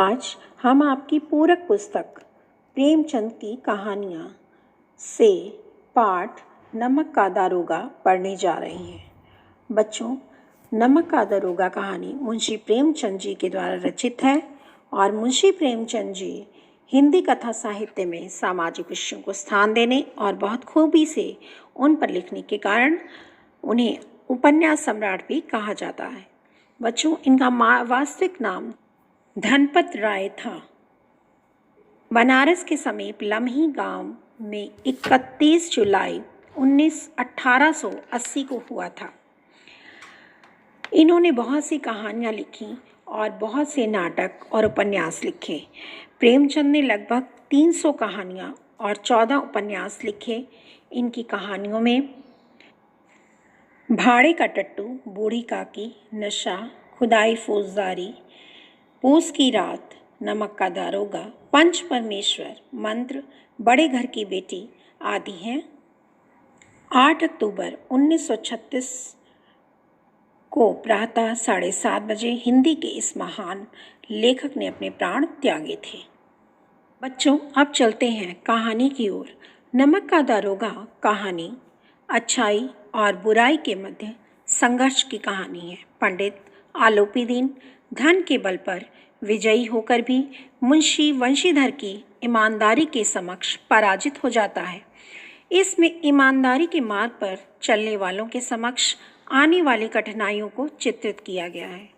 आज हम आपकी पूरक पुस्तक प्रेमचंद की कहानियाँ से पाठ नमक का दारोगा पढ़ने जा रहे हैं। बच्चों, नमक का दारोगा कहानी मुंशी प्रेमचंद जी के द्वारा रचित है और मुंशी प्रेमचंद जी हिंदी कथा साहित्य में सामाजिक विषयों को स्थान देने और बहुत खूबी से उन पर लिखने के कारण उन्हें उपन्यास सम्राट भी कहा जाता है। बच्चों, इनका वास्तविक नाम धनपत राय था। बनारस के समीप लम्ही गांव में 31 जुलाई 1880 को हुआ था। इन्होंने बहुत सी कहानियाँ लिखी और बहुत से नाटक और उपन्यास लिखे। प्रेमचंद ने लगभग 300 कहानियाँ और 14 उपन्यास लिखे। इनकी कहानियों में भाड़े का टट्टू, बूढ़ी काकी, नशा, खुदाई फौजदारी, पूस की रात, नमक का दारोगा, पंच परमेश्वर, मंत्र, बड़े घर की बेटी आदि हैं। 8 अक्टूबर 1936 को प्रातः 7:30 बजे हिंदी के इस महान लेखक ने अपने प्राण त्यागे थे। बच्चों, अब चलते हैं कहानी की ओर। नमक का दारोगा कहानी अच्छाई और बुराई के मध्य संघर्ष की कहानी है। पंडित आलोपीदीन धन के बल पर विजयी होकर भी मुंशी वंशीधर की ईमानदारी के समक्ष पराजित हो जाता है। इसमें ईमानदारी के मार्ग पर चलने वालों के समक्ष आने वाली कठिनाइयों को चित्रित किया गया है।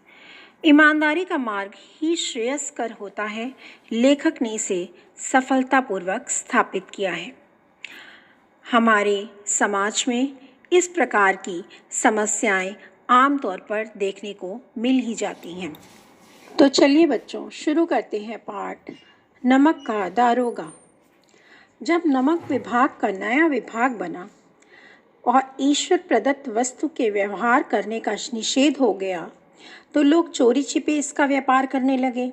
ईमानदारी का मार्ग ही श्रेयस्कर होता है। लेखक ने इसे सफलतापूर्वक स्थापित किया है। हमारे समाज में इस प्रकार की समस्याएं आमतौर पर देखने को मिल ही जाती हैं। तो चलिए बच्चों, शुरू करते हैं पाठ नमक का दारोगा। जब नमक विभाग का नया विभाग बना और ईश्वर प्रदत्त वस्तु के व्यवहार करने का निषेध हो गया, तो लोग चोरी छिपे इसका व्यापार करने लगे।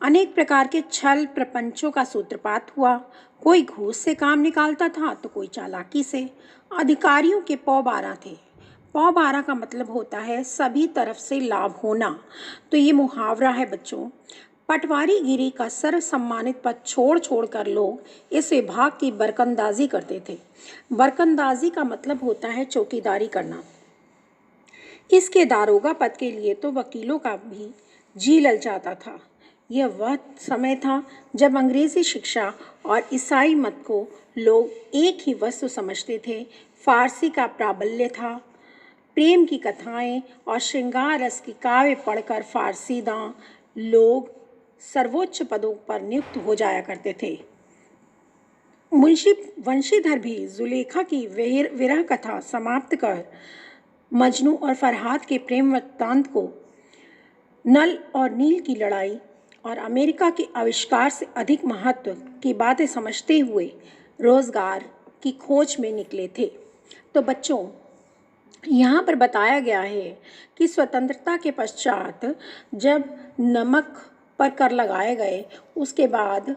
अनेक प्रकार के छल प्रपंचों का सूत्रपात हुआ। कोई घूस से काम निकालता था तो कोई चालाकी से। अधिकारियों के पौ 12 थे। पौ 12 का मतलब होता है सभी तरफ से लाभ होना। तो ये मुहावरा है बच्चों। पटवारी गिरी का सर्व सम्मानित पद छोड़ कर लोग इस विभाग की बरकंदाजी करते थे। बरकंदाजी का मतलब होता है चौकीदारी करना। इसके दारोगा पद के लिए तो वकीलों का भी जी ललचाता था। यह वह समय था जब अंग्रेजी शिक्षा और ईसाई मत को लोग एक ही वस्तु समझते थे। फारसी का प्राबल्य था। प्रेम की कथाएं और श्रृंगार रस की काव्य पढ़कर फारसीदां लोग सर्वोच्च पदों पर नियुक्त हो जाया करते थे। मुंशी वंशीधर भी जुलेखा की विरह कथा समाप्त कर मजनू और फरहाद के प्रेम वृत्तांत को, नल और नील की लड़ाई और अमेरिका के आविष्कार से अधिक महत्व की बातें समझते हुए रोजगार की खोज में निकले थे। तो बच्चों, यहाँ पर बताया गया है कि स्वतंत्रता के पश्चात जब नमक पर कर लगाए गए, उसके बाद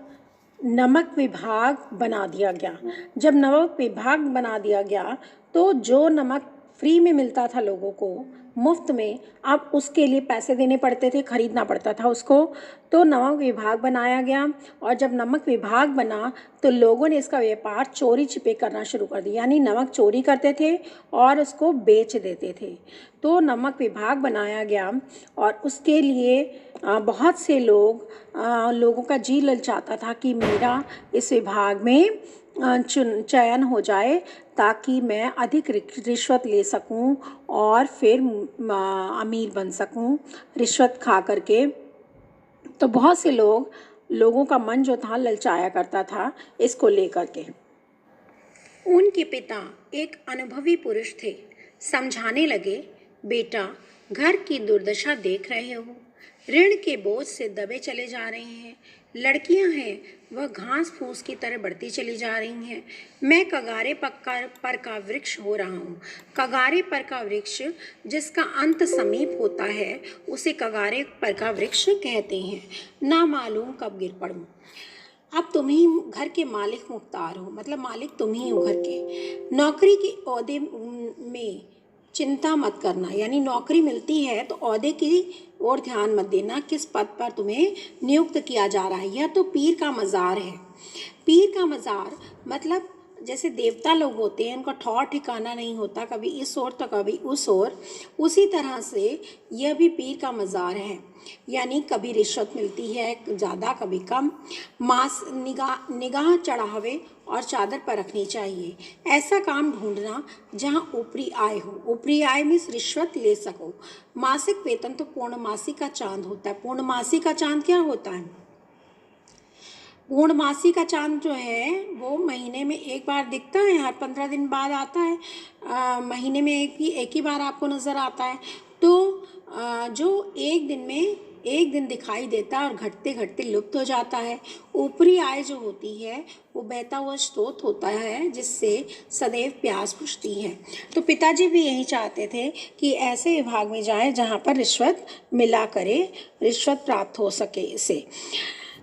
नमक विभाग बना दिया गया। जब नमक विभाग बना दिया गया तो जो नमक फ्री में मिलता था लोगों को मुफ्त में, अब उसके लिए पैसे देने पड़ते थे, खरीदना पड़ता था उसको। तो नमक विभाग बनाया गया और जब नमक विभाग बना तो लोगों ने इसका व्यापार चोरी छिपे करना शुरू कर दिया। यानी नमक चोरी करते थे और उसको बेच देते थे। तो नमक विभाग बनाया गया और उसके लिए बहुत से लोगों का जी ललचाता था कि मेरा इस विभाग में चयन हो जाए ताकि मैं अधिक रिश्वत ले सकूं और फिर अमीर बन सकूं रिश्वत खा करके। तो बहुत से लोगों का मन जो था ललचाया करता था इसको लेकर के। उनके पिता एक अनुभवी पुरुष थे। समझाने लगे, बेटा घर की दुर्दशा देख रहे हो, ऋण के बोझ से दबे चले जा रहे हैं। लड़कियां हैं वह घास फूस की तरह बढ़ती चली जा रही हैं। मैं कगारे पर का वृक्ष हो रहा हूँ। कगारे पर का वृक्ष जिसका अंत समीप होता है उसे कगारे पर का वृक्ष कहते हैं। ना मालूम कब गिर पड़ूं। अब तुम ही घर के मालिक मुख्तार हो, मतलब मालिक तुम ही हो घर के। नौकरी के ओहदे में चिंता मत करना, यानी नौकरी मिलती है तो ओहदे की ओर ध्यान मत देना, किस पद पर तुम्हें नियुक्त किया जा रहा है। यह तो पीर का मज़ार है। पीर का मज़ार मतलब जैसे देवता लोग होते हैं, उनका ठौर ठिकाना नहीं होता, कभी इस ओर तो कभी उस ओर, उसी तरह से यह भी पीर का मज़ार है। यानी कभी रिश्वत मिलती है ज़्यादा, कभी कम। मास निगाह निगाह चढ़ावे और चादर पर रखनी चाहिए। ऐसा काम ढूंढना जहाँ ऊपरी आय हो। ऊपरी आय मीन्स रिश्वत ले सको। मासिक वेतन तो पूर्णमासी का चांद होता है। पूर्णमासी का चांद क्या होता है? पूर्णमासी का चांद जो है वो महीने में एक बार दिखता है, हर 15 दिन बाद आता है। महीने में एक ही बार आपको नज़र आता है। तो जो एक दिन में एक दिन दिखाई देता है और घटते घटते लुप्त हो जाता है। ऊपरी आय जो होती है वो बहता हुआ स्रोत होता है जिससे सदैव प्यास बुझती है। तो पिताजी भी यही चाहते थे कि ऐसे विभाग में जाए जहाँ पर रिश्वत मिला करे, रिश्वत प्राप्त हो सके इसे।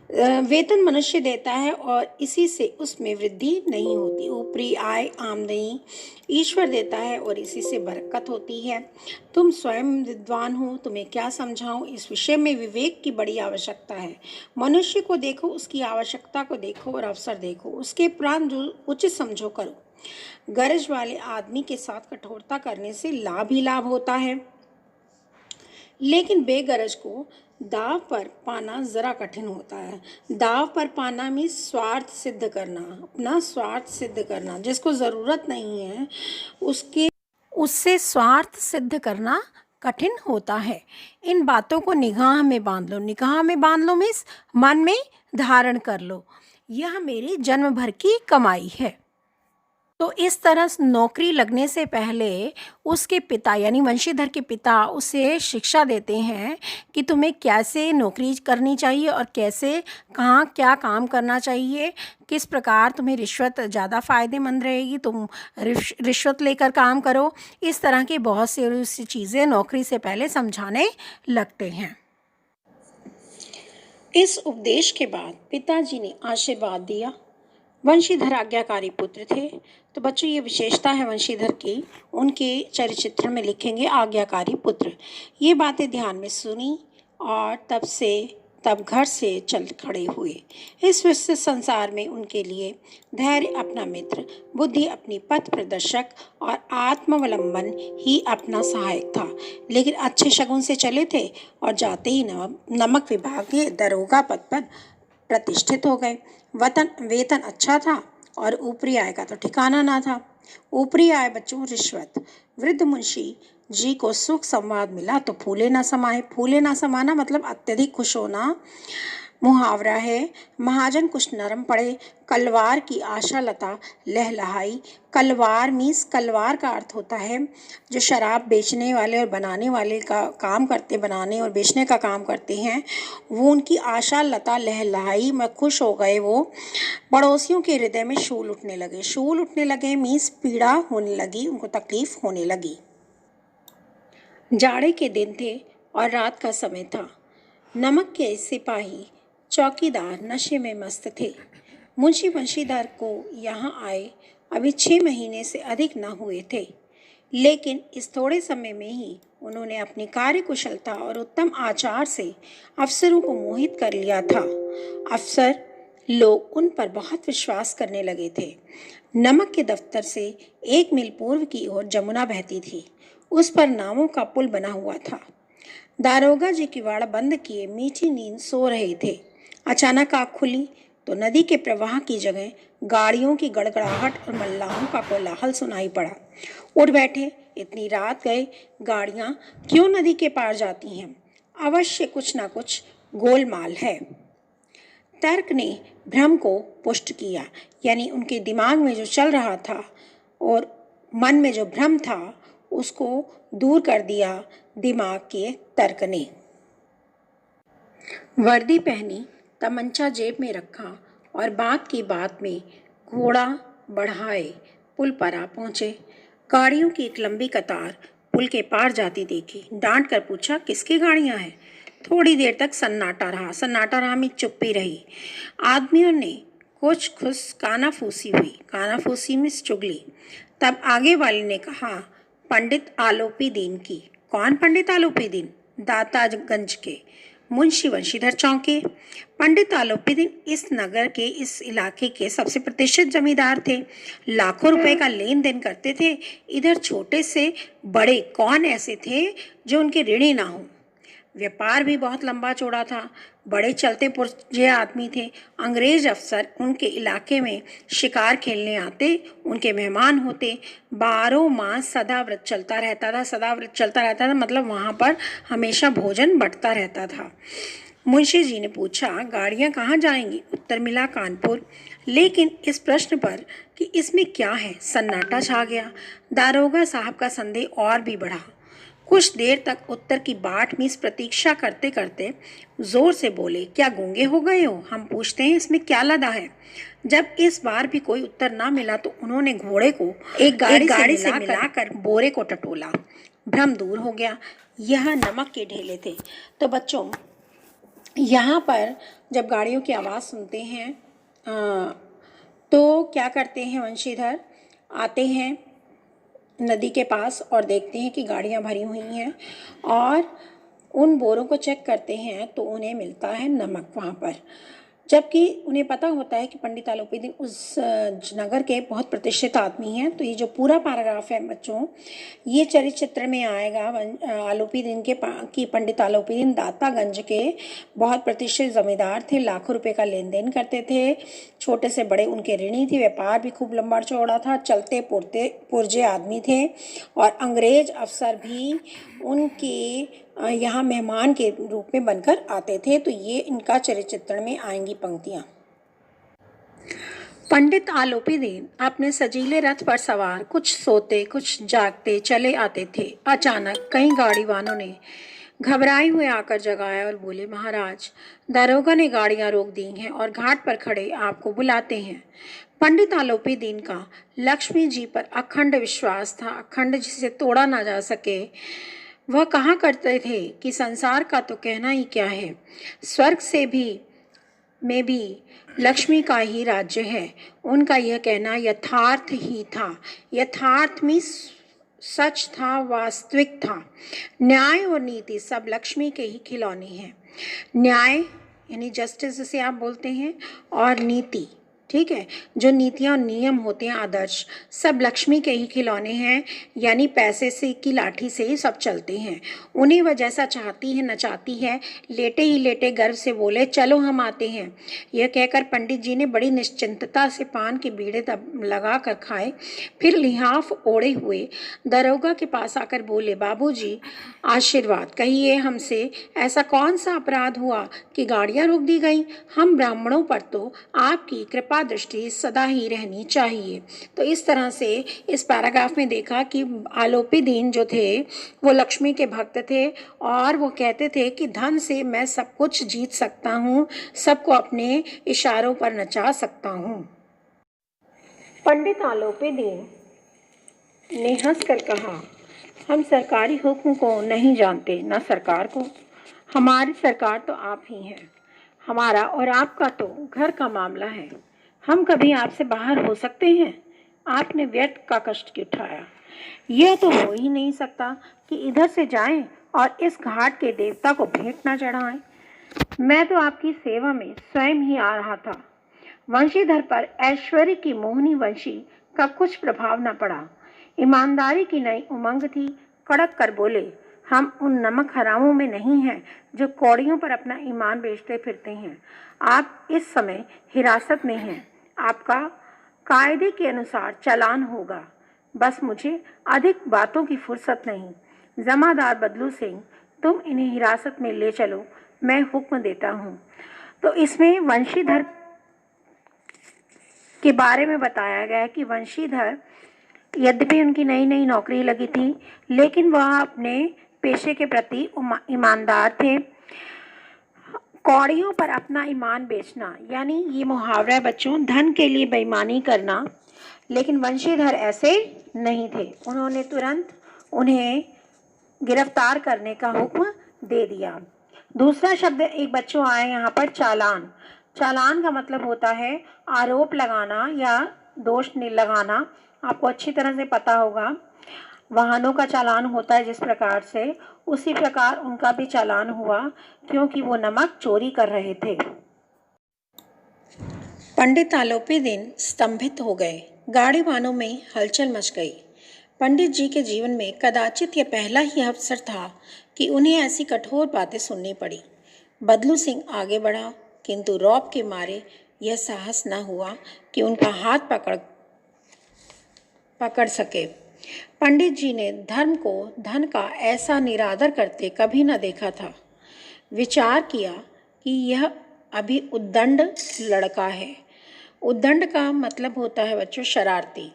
वेतन मनुष्य देता है और इसी से उसमें वृद्धि नहीं होती। ऊपरी आय आमदनी ईश्वर देता है और इसी से बरकत होती है। तुम स्वयं विद्वान हो, तुम्हें क्या समझाऊं। इस विषय में विवेक की बड़ी आवश्यकता है। मनुष्य को देखो, उसकी आवश्यकता को देखो और अवसर देखो, उसके प्राण जो उचित समझो करो। गरज वाले आदमी के साथ कठोरता करने से लाभ ही लाभ होता है, लेकिन बेगरज को दाव पर पाना ज़रा कठिन होता है। दाव पर पाना मीन्स स्वार्थ सिद्ध करना, अपना स्वार्थ सिद्ध करना। जिसको ज़रूरत नहीं है उससे स्वार्थ सिद्ध करना कठिन होता है। इन बातों को निगाह में बांध लो। निगाह में बांध लो मीन्स मन में धारण कर लो। यह मेरी जन्म भर की कमाई है। तो इस तरह नौकरी लगने से पहले उसके पिता यानी वंशीधर के पिता उसे शिक्षा देते हैं कि तुम्हें कैसे नौकरी करनी चाहिए और कैसे कहाँ क्या काम करना चाहिए, किस प्रकार तुम्हें रिश्वत ज़्यादा फ़ायदेमंद रहेगी, तुम रिश्वत लेकर काम करो। इस तरह की बहुत सी चीज़ें नौकरी से पहले समझाने लगते हैं। इस उपदेश के बाद पिताजी ने आशीर्वाद दिया। वंशीधर आज्ञाकारी पुत्र थे। तो बच्चों ये विशेषता है वंशीधर की। उनके चरित्र में लिखेंगे आज्ञाकारी पुत्र। ये बातें ध्यान में सुनी और तब घर से चल खड़े हुए। इस विस्तृत संसार में उनके लिए धैर्य अपना मित्र, बुद्धि अपनी पथ प्रदर्शक और आत्मावलंबन ही अपना सहायक था। लेकिन अच्छे शगुन से चले थे और जाते ही नमक विभाग के दरोगा पद पर प्रतिष्ठित हो गए। वेतन अच्छा था और ऊपरी आय का तो ठिकाना ना था। ऊपरी आय बच्चों रिश्वत। वृद्ध मुंशी जी को सुख संवाद मिला तो फूले ना समाये। फूले ना समाना मतलब अत्यधिक खुश होना। मुहावरा है, महाजन कुछ नरम पड़े, कलवार की आशा लता लहलहाई। कलवार मीन्स कलवार का अर्थ होता है जो शराब बेचने वाले और बनाने वाले का काम करते, बनाने और बेचने का काम करते हैं, वो उनकी आशा लता लहलहाई में खुश हो गए। वो पड़ोसियों के हृदय में शूल उठने लगे। शूल उठने लगे मीन्स पीड़ा होने लगी, उनको तकलीफ होने लगी। जाड़े के दिन थे और रात का समय था। नमक के सिपाही चौकीदार नशे में मस्त थे। मुंशी बंशीधर को यहाँ आए अभी 6 महीने से अधिक न हुए थे, लेकिन इस थोड़े समय में ही उन्होंने अपनी कार्यकुशलता और उत्तम आचार से अफसरों को मोहित कर लिया था। अफसर लोग उन पर बहुत विश्वास करने लगे थे। नमक के दफ्तर से 1 मील पूर्व की ओर जमुना बहती थी। उस पर नावों का पुल बना हुआ था। दारोगा जी किवाड़ बंद किए मीठी नींद सो रहे थे। अचानक आँख खुली तो नदी के प्रवाह की जगह गाड़ियों की गड़गड़ाहट और मल्लाहों का कोलाहल सुनाई पड़ा। उठ बैठे, इतनी रात गए, गाड़ियाँ क्यों नदी के पार जाती हैं? अवश्य कुछ ना कुछ गोलमाल है। तर्क ने भ्रम को पुष्ट किया, यानी उनके दिमाग में जो चल रहा था और मन में जो भ्रम था उसको दूर कर दिया दिमाग के तर्क ने। वर्दी पहनी, तमंचा जेब में रखा और बात की बात में घोड़ा बढ़ाए पुल पर आ पहुँचे। गाड़ियों की एक लंबी कतार पुल के पार जाती देखी। डांट कर पूछा, किसकी गाड़ियाँ हैं? थोड़ी देर तक सन्नाटा रहा में चुप्पी रही। आदमियों ने कुछ खुश कानाफूसी हुई। कानाफूसी में चुगली। तब आगे वाले ने कहा, पंडित आलोपी दीन की। कौन पंडित आलोपी दीन? दातागंज के मुंशी वंशीधर चौके। पंडित आलोपी दीन इस नगर के, इस इलाके के सबसे प्रतिष्ठित जमींदार थे। लाखों रुपए का लेन देन करते थे। इधर छोटे से बड़े कौन ऐसे थे जो उनके ऋणी ना हो। व्यापार भी बहुत लंबा चौड़ा था। बड़े चलते पुरजे आदमी थे। अंग्रेज अफसर उनके इलाके में शिकार खेलने आते, उनके मेहमान होते। 12 मास सदाव्रत चलता रहता था। सदाव्रत चलता रहता था मतलब वहाँ पर हमेशा भोजन बंटता रहता था। मुंशी जी ने पूछा, गाड़ियाँ कहाँ जाएंगी? उत्तर मिला, कानपुर। लेकिन इस प्रश्न पर कि इसमें क्या है, सन्नाटा छा गया। दारोगा साहब का संदेह और भी बढ़ा। कुछ देर तक उत्तर की बाट में प्रतीक्षा करते करते जोर से बोले, क्या गूंगे हो गए हो? हम पूछते हैं इसमें क्या लदा है। जब इस बार भी कोई उत्तर ना मिला तो उन्होंने घोड़े को एक गाड़ी से मिलाकर बोरे को टटोला। भ्रम दूर हो गया। यह नमक के ढेले थे। तो बच्चों, यहाँ पर जब गाड़ियों की आवाज़ सुनते हैं तो क्या करते हैं? वंशीधर आते हैं नदी के पास और देखते हैं कि गाड़ियाँ भरी हुई हैं और उन बोरों को चेक करते हैं तो उन्हें मिलता है नमक वहाँ पर। जबकि उन्हें पता होता है कि पंडित आलोपी दीन उस नगर के बहुत प्रतिष्ठित आदमी हैं। तो ये जो पूरा पैराग्राफ है बच्चों, ये चरित्र में आएगा आलोपी दीन की पंडित आलोपी दीन दातागंज के बहुत प्रतिष्ठित जमींदार थे। लाखों रुपए का लेन देन करते थे। छोटे से बड़े उनके ऋणी थे। व्यापार भी खूब लंबा चौड़ा था। चलते पुरजे आदमी थे और अंग्रेज अफसर भी उनके यहाँ मेहमान के रूप में बनकर आते थे। तो ये इनका चरित्र में आएंगी पंक्तियाँ। पंडित आलोपी दीन अपने सजीले रथ पर सवार कुछ सोते कुछ जागते चले आते थे। अचानक कई गाड़ी वालों ने घबराए हुए आकर जगाया और बोले, महाराज, दारोगा ने गाड़ियां रोक दी हैं और घाट पर खड़े आपको बुलाते हैं। पंडित आलोपी दीन का लक्ष्मी जी पर अखंड विश्वास था, अखंड जिसे तोड़ा ना जा सके। वह कहा करते थे कि संसार का तो कहना ही क्या है, स्वर्ग से भी में भी लक्ष्मी का ही राज्य है। उनका यह कहना यथार्थ ही था। यथार्थ में सच था, वास्तविक था। न्याय और नीति सब लक्ष्मी के ही खिलौने हैं। न्याय यानी जस्टिस जिसे आप बोलते हैं, और नीति, ठीक है, जो नीतियाँ और नियम होते हैं, आदर्श, सब लक्ष्मी के ही खिलौने हैं। यानी पैसे से की लाठी से ही सब चलते हैं। उन्हें वह जैसा चाहती है नचाती है। लेटे ही लेटे गर्व से बोले, चलो हम आते हैं। यह कहकर पंडित जी ने बड़ी निश्चिंतता से पान के बीड़े लगा कर खाए। फिर लिहाफ ओढ़े हुए दरोगा के पास आकर बोले, बाबूजी, आशीर्वाद कहिए, हमसे ऐसा कौन सा अपराध हुआ कि गाड़ियाँ रोक दी गई? हम ब्राह्मणों पर तो आपकी कृपा दृष्टि सदा ही रहनी चाहिए। तो इस तरह से इस पैराग्राफ में देखा कि आलोपी दीन जो थे वो लक्ष्मी के भक्त थे और वो कहते थे कि धन से मैं सब कुछ जीत सकता हूँ, सबको अपने इशारों पर नचा सकता हूँ। पंडित आलोपी दीन ने हंसकर कहा, हम सरकारी हुक्म को नहीं जानते, न सरकार को। हमारी सरकार तो आप ही हैं। हमारा और आपका तो घर का मामला है। हम कभी आपसे बाहर हो सकते हैं? आपने व्यर्थ का कष्ट क्यों उठाया? यह तो हो ही नहीं सकता कि इधर से जाएं और इस घाट के देवता को भेंट न चढ़ाएं। मैं तो आपकी सेवा में स्वयं ही आ रहा था। वंशीधर पर ऐश्वर्य की मोहनी वंशी का कुछ प्रभाव न पड़ा। ईमानदारी की नई उमंग थी। कड़क कर बोले, हम उन नमक हरामों में नहीं हैं जो कौड़ियों पर अपना ईमान बेचते फिरते हैं। आप इस समय हिरासत में हैं। आपका कायदे के अनुसार चालान होगा। बस मुझे अधिक बातों की फुर्सत नहीं। जमादार बदलू सिंह, तुम इन्हें हिरासत में ले चलो, मैं हुक्म देता हूँ। तो इसमें वंशीधर के बारे में बताया गया है कि वंशीधर, यद्यपि उनकी नई नई नौकरी लगी थी, लेकिन वह अपने पेशे के प्रति ईमानदार थे। कौड़ियों पर अपना ईमान बेचना, यानी ये मुहावरा है बच्चों, धन के लिए बेईमानी करना। लेकिन वंशीधर ऐसे नहीं थे। उन्होंने तुरंत उन्हें गिरफ्तार करने का हुक्म दे दिया। दूसरा शब्द एक बच्चों आया यहाँ पर, चालान। चालान का मतलब होता है आरोप लगाना या दोष लगाना। आपको अच्छी तरह से पता होगा। वाहनों का चालान होता है जिस प्रकार से, उसी प्रकार उनका भी चालान हुआ क्योंकि वो नमक चोरी कर रहे थे। पंडित आलोपी दिन स्तंभित हो गए। गाड़ी वाहनों में हलचल मच गई। पंडित जी के जीवन में कदाचित यह पहला ही अवसर था कि उन्हें ऐसी कठोर बातें सुननी पड़ी। बदलू सिंह आगे बढ़ा, किंतु रौब के मारे यह साहस न हुआ कि उनका हाथ पकड़ सके। पंडित जी ने धर्म को धन का ऐसा निरादर करते कभी न देखा था। विचार किया कि यह अभी उद्दंड लड़का है। उद्दंड का मतलब होता है बच्चों शरारती।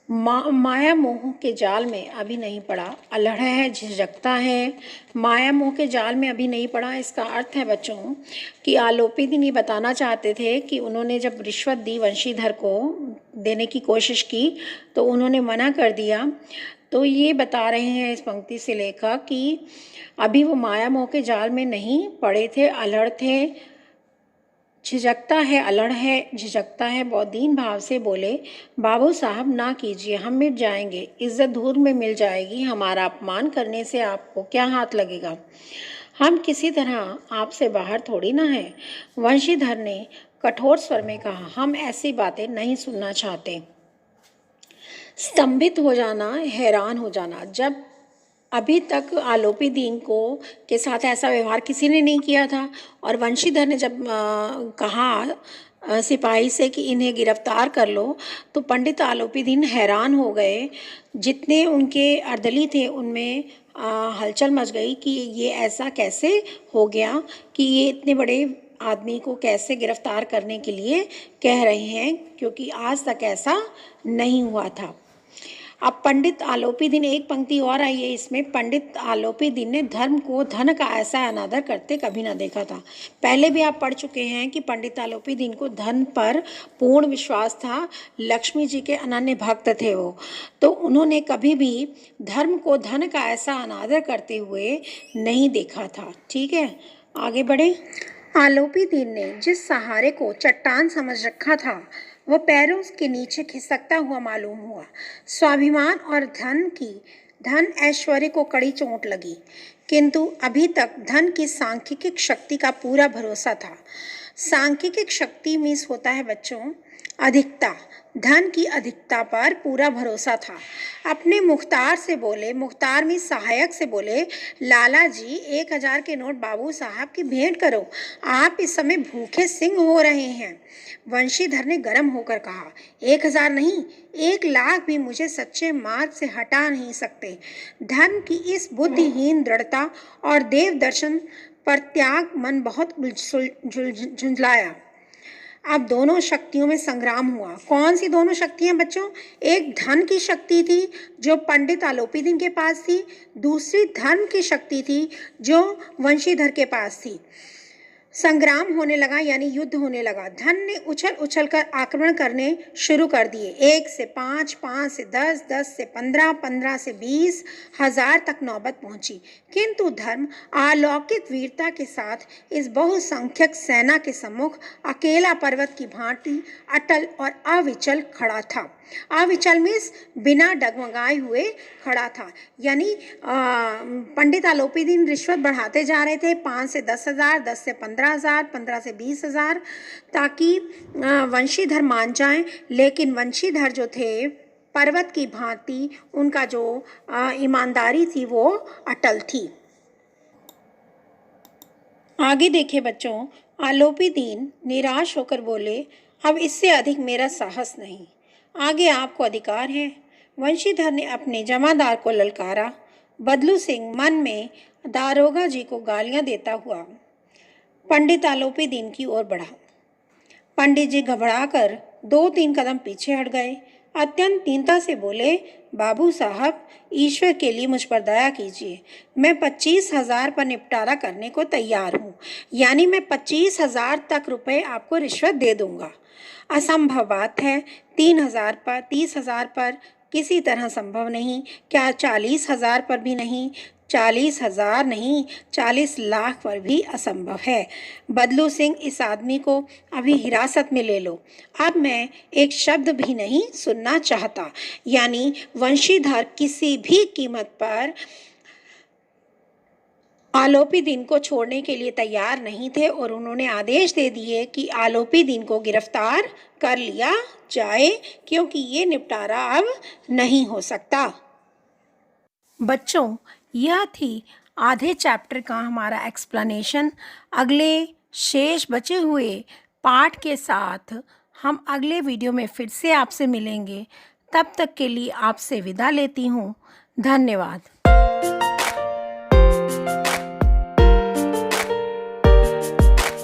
माया मोह के जाल में अभी नहीं पड़ा, अल्हड़ है, झिझकता है। माया मोह के जाल में अभी नहीं पड़ा, इसका अर्थ है बच्चों कि आलोपी दिन ये बताना चाहते थे कि उन्होंने जब रिश्वत दी, वंशीधर को देने की कोशिश की तो उन्होंने मना कर दिया। तो ये बता रहे हैं इस पंक्ति से लेखक कि अभी वो माया मोह के जाल में नहीं पड़े थे, अल्हड़ थे, झिझकता है, अल्हड़ है, झिझकता है। बहुत दीन भाव से बोले, बाबू साहब ना कीजिए, हम मिट जाएंगे, इज्जत धूल में मिल जाएगी, हमारा अपमान करने से आपको क्या हाथ लगेगा, हम किसी तरह आपसे बाहर थोड़ी ना है। वंशीधर ने कठोर स्वर में कहा, हम ऐसी बातें नहीं सुनना चाहते। स्तंभित हो जाना, हैरान हो जाना। जब अभी तक आलोपी दीन को के साथ ऐसा व्यवहार किसी ने नहीं किया था और वंशीधर ने जब कहा सिपाही से कि इन्हें गिरफ्तार कर लो, तो पंडित आलोपी दीन हैरान हो गए। जितने उनके अर्दली थे उनमें हलचल मच गई कि ये ऐसा कैसे हो गया कि ये इतने बड़े आदमी को कैसे गिरफ्तार करने के लिए कह रहे हैं, क्योंकि आज तक ऐसा नहीं हुआ था। अब पंडित आलोपी दिन, एक पंक्ति और आई है इसमें, पंडित आलोपी दिन ने धर्म को धन का ऐसा अनादर करते कभी ना देखा था। पहले भी आप पढ़ चुके हैं कि पंडित आलोपी दिन को धन पर पूर्ण विश्वास था, लक्ष्मी जी के अनन्य भक्त थे वो, तो उन्होंने कभी भी धर्म को धन का ऐसा अनादर करते हुए नहीं देखा था। ठीक है, आगे बढ़े। आलोपी दिन ने जिस सहारे को चट्टान समझ रखा था वह पैरों के नीचे खिसकता हुआ मालूम हुआ। स्वाभिमान और धन ऐश्वर्य को कड़ी चोट लगी, किंतु अभी तक धन की सांख्यिक शक्ति का पूरा भरोसा था। सांख्यिक शक्ति मीन्स होता है बच्चों अधिकता, धन की अधिकता पर पूरा भरोसा था। अपने मुख्तार से बोले, मुख्तार में सहायक से बोले, लाला जी 1000 के नोट बाबू साहब की भेंट करो, आप इस समय भूखे सिंह हो रहे हैं। वंशीधर ने गर्म होकर कहा, 1000 नहीं, 1,00,000 भी मुझे सच्चे मार्ग से हटा नहीं सकते। धन की इस बुद्धिहीन दृढ़ता और देव दर्शन पर त्याग मन बहुत झुंझलाया। अब दोनों शक्तियों में संग्राम हुआ। कौन सी दोनों शक्तियां बच्चों? एक धन की शक्ति थी जो पंडित आलोपी दिन के पास थी, दूसरी धर्म की शक्ति थी जो वंशीधर के पास थी। संग्राम होने लगा, यानी युद्ध होने लगा। धन ने उछल उछल कर आक्रमण करने शुरू कर दिए। 1 से 5, 5 से 10, 10 से 15, 15 से 20,000 तक नौबत पहुंची, किंतु धर्म अलौकिक वीरता के साथ इस बहुसंख्यक सेना के सम्मुख अकेला पर्वत की भांति अटल और अविचल खड़ा था। अविचल मीन्स बिना डगमगाए हुए खड़ा था, यानी पंडित आलोपी दिन रिश्वत बढ़ाते जा रहे थे, 5 से 10,000, 10 से 15,000, 15 से 20,000, ताकि वंशीधर मान जाएं। लेकिन वंशीधर जो थे पर्वत की भांति, उनका जो ईमानदारी थी वो अटल थी। आगे देखे बच्चों, आलोपी दीन निराश होकर बोले, अब इससे अधिक मेरा साहस नहीं, आगे आपको अधिकार है। वंशीधर ने अपने जमादार को ललकारा। बदलू सिंह मन में दारोगा जी को गालियां देता हुआ पंडित आलोपी दीन की ओर बढ़ा। पंडित जी घबराकर 2-3 कदम पीछे हट गए। अत्यंत दीनता से बोले, बाबू साहब, ईश्वर के लिए मुझ पर दया कीजिए, मैं 25,000 पर निपटारा करने को तैयार हूँ, यानी मैं 25,000 तक रुपए आपको रिश्वत दे दूंगा। असंभव बात है, 3,000 पर, 30,000 पर किसी तरह संभव नहीं, क्या 40,000 पर भी नहीं, 40,000 नहीं, 40 लाख पर भी असंभव है। बदलू सिंह, इस आदमी को अभी हिरासत में ले लो। अब मैं एक शब्द भी नहीं सुनना चाहता। यानी वंशीधर किसी भी कीमत पर आलोपी दिन को छोड़ने के लिए तैयार नहीं थे और उन्होंने आदेश दे दिए कि आलोपी दिन को गिरफ्तार कर लिया जाए, क्योंकि ये निपटारा अब नहीं हो सकता। बच्चों, यह थी आधे चैप्टर का हमारा एक्सप्लेनेशन। अगले शेष बचे हुए पाठ के साथ हम अगले वीडियो में फिर से आपसे मिलेंगे। तब तक के लिए आपसे विदा लेती हूँ। धन्यवाद।